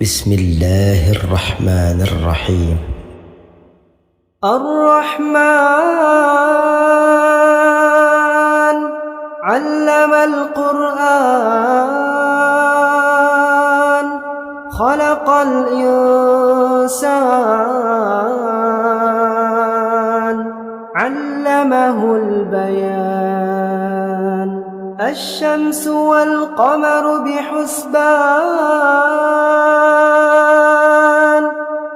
بسم الله الرحمن الرحيم. الرحمن علم القرآن خلق الإنسان علمه البيان الشمس والقمر بحسبان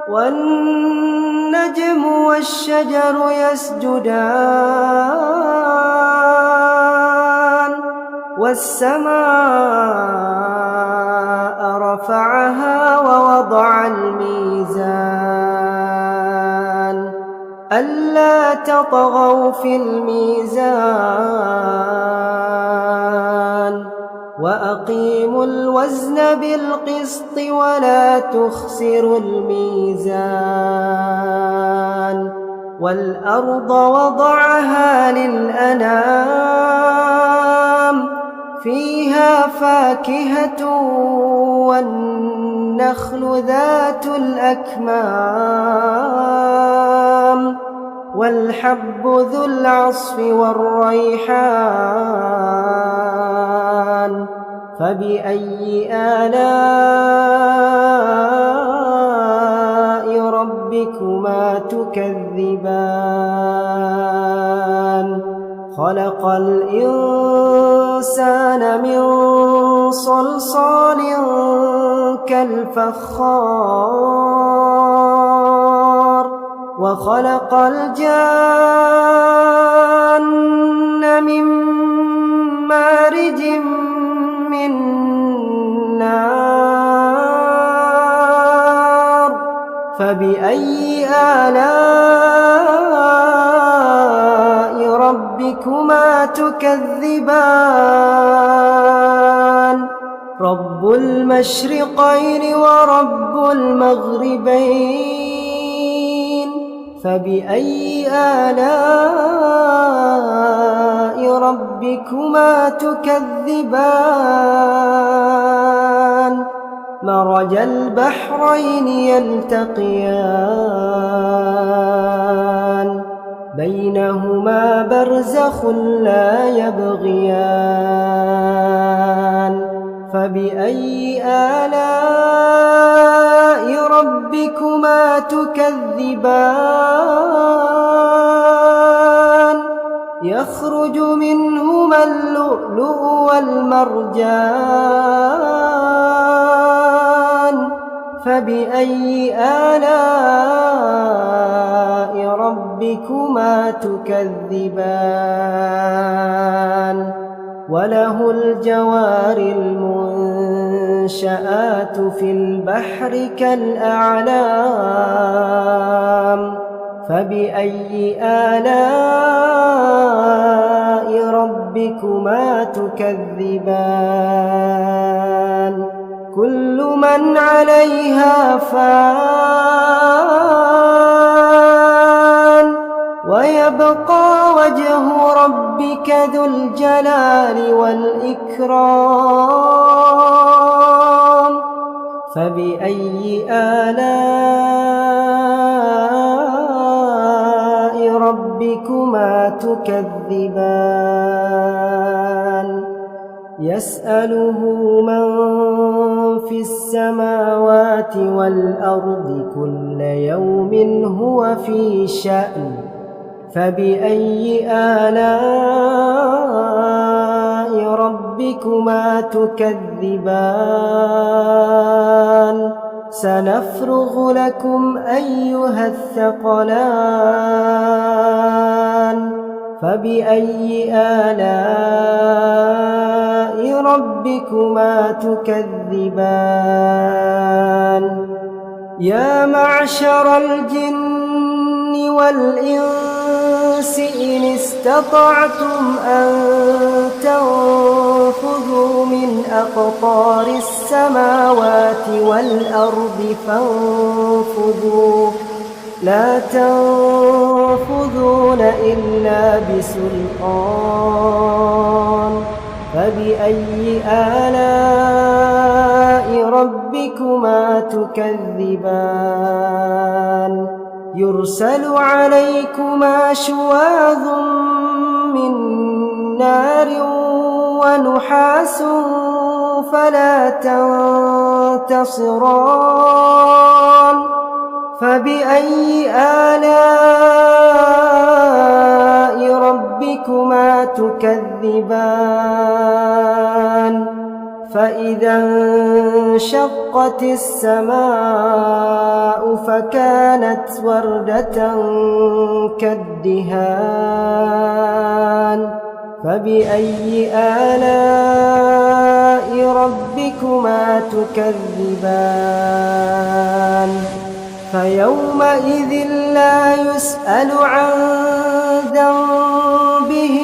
والنجم والشجر يسجدان والسماء رفعها ووضع الميزان ألا تطغوا في الميزان وأقيموا الوزن بالقسط ولا تخسروا الميزان والأرض وضعها للأنام فيها فاكهة والنخل ذات الأكمام والحب ذو العصف والريحان فبأي آلاء ربكما تكذبان خلق الإنسان من صلصال كالفخار وخلق الجان من مارج من نار فبأي آلاء ربكما تكذبان رب المشرقين ورب المغربين فبأي آلاء ربكما تكذبان مرج البحرين يلتقيان بينهما برزخ لا يبغيان فبأي آلاء ربكما تكذبان يخرج منهما اللؤلؤ والمرجان فبأي آلاء ربكما تكذبان وله الجوار المنشآت في البحر كالأعلام فبأي آلاء ربكما تكذبان كل من عليها فان ويبقى وجه ربك ذو الجلال والإكرام فبأي آلاء ربكما تكذبان يسأله من في السماوات والأرض كل يوم هو في شأن فبأي آلاء ربكما تكذبان سنفرغ لكم أيها الثقلان فبأي آلاء ربكما تكذبان يا معشر الجن والإنس إن استطعتم أن تنفذوا من أقطار السماوات والأرض فانفذوا لا تنفذون إلا بسلطان فبأي آلاء ربكما ربكما تكذبان يرسل عليكما شواظ من نار ونحاس فلا تنتصران فبأي آلاء ربكما تكذبان فإذا انشقت السماء فكانت وردة كالدهان فبأي آلاء ربكما تكذبان فيومئذ لا يسأل عن ذنبه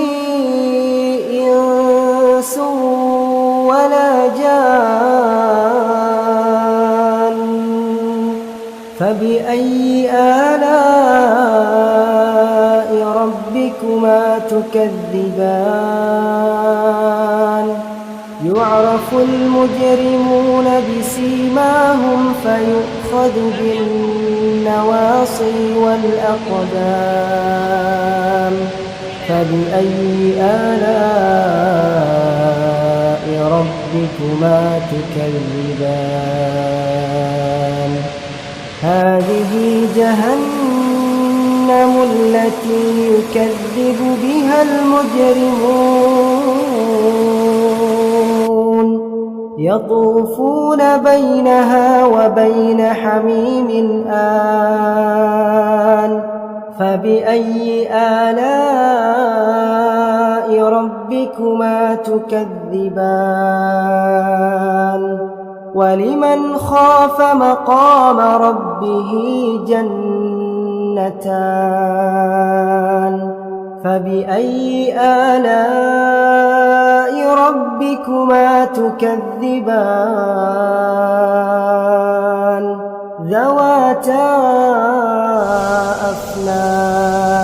إنس ولا جان فبأي آلاء ربكما تكذبان يعرف المجرمون بسيماهم فيؤخذ بالنواصي والأقدام فبأي آلاء ربكما تكذبان هذه جهنم التي يكذب بها المجرمون يطوفون بينها وبين حميم آن فبأي آلاء ربكما تكذبان ولمن خاف مقام ربه جنتان فبأي آلاء ربكما تكذبان ذواتا أفنان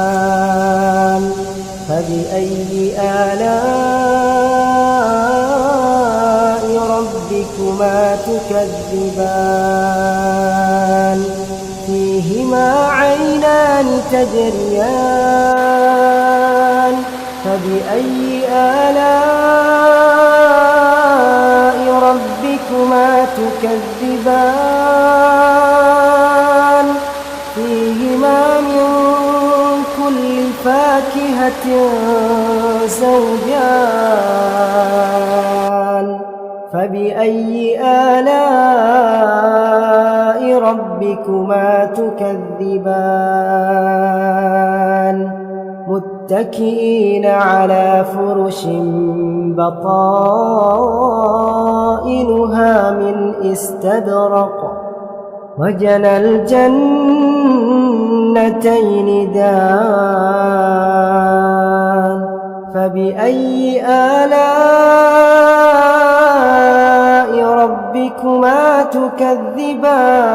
فبأي آلاء ربكما تكذبان فيهما عينان تجريان فبأي آلاء ربكما تكذبان فيهما من كل فاكهة زوجان فبأي آلاء ربكما تكذبان متكئين على فرش بطائنها من استبرق وجنى الجنتين دان فبأي آلاء ربكما تكذبان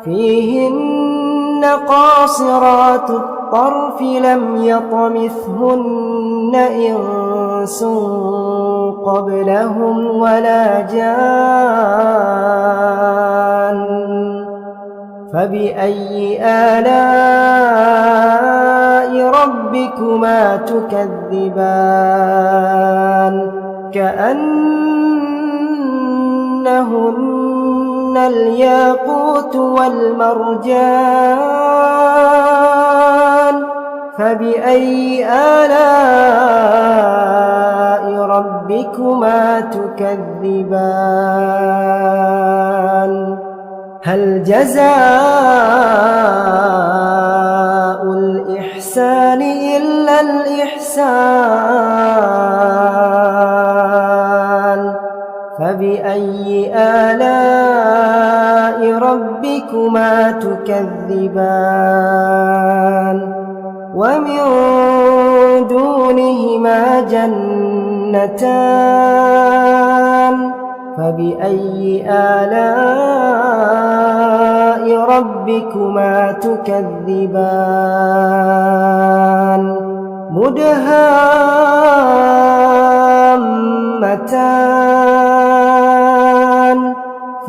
فيهن قاصرات الطرف لم يطمثهن إنس قبلهم ولا جان فبأي آلاء ربكما تكذبان كأنهن الياقوت والمرجان فبأي آلاء ربكما تكذبان هل جزاء الإحسان إلا الإحسان فبأي آلاء ربكما تكذبان ومن دونهما جنتان فبأي آلاء ربكما تكذبان مدهامتان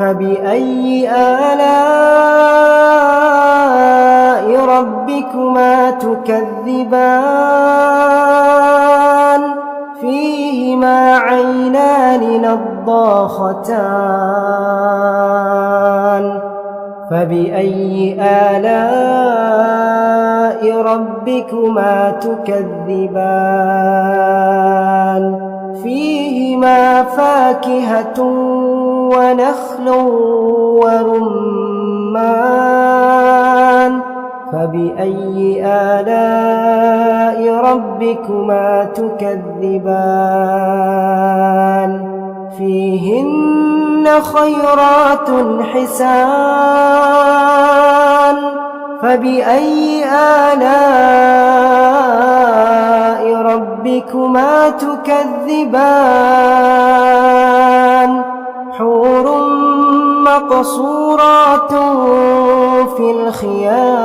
فبأي آلاء ربكما تكذبان فيهما عينان نضاختان فبأي آلاء ربكما تكذبان فيهما فاكهة ونخل ورمان فبأي آلاء ربكما تكذبان فيهن خيرات حسان فبأي آلاء ربكما تكذبان حور مقصورات في الخيام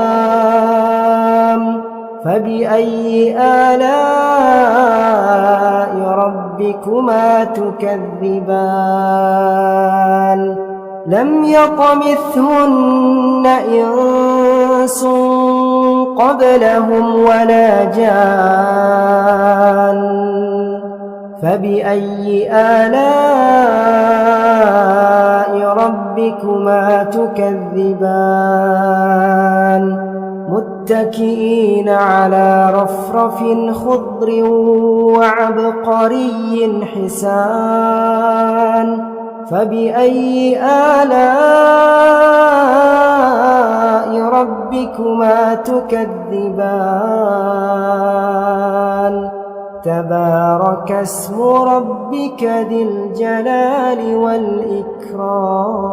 فبأي آلاء ربكما تكذبان لم يطمثهن إنس قبلهم ولا جان فبأي آلاء ربكما تكذبان متكئين على رفرف خضر وعبقري حسان فبأي آلاء ربكما تكذبان تبارك اسم ربك ذي الجلال والإكرام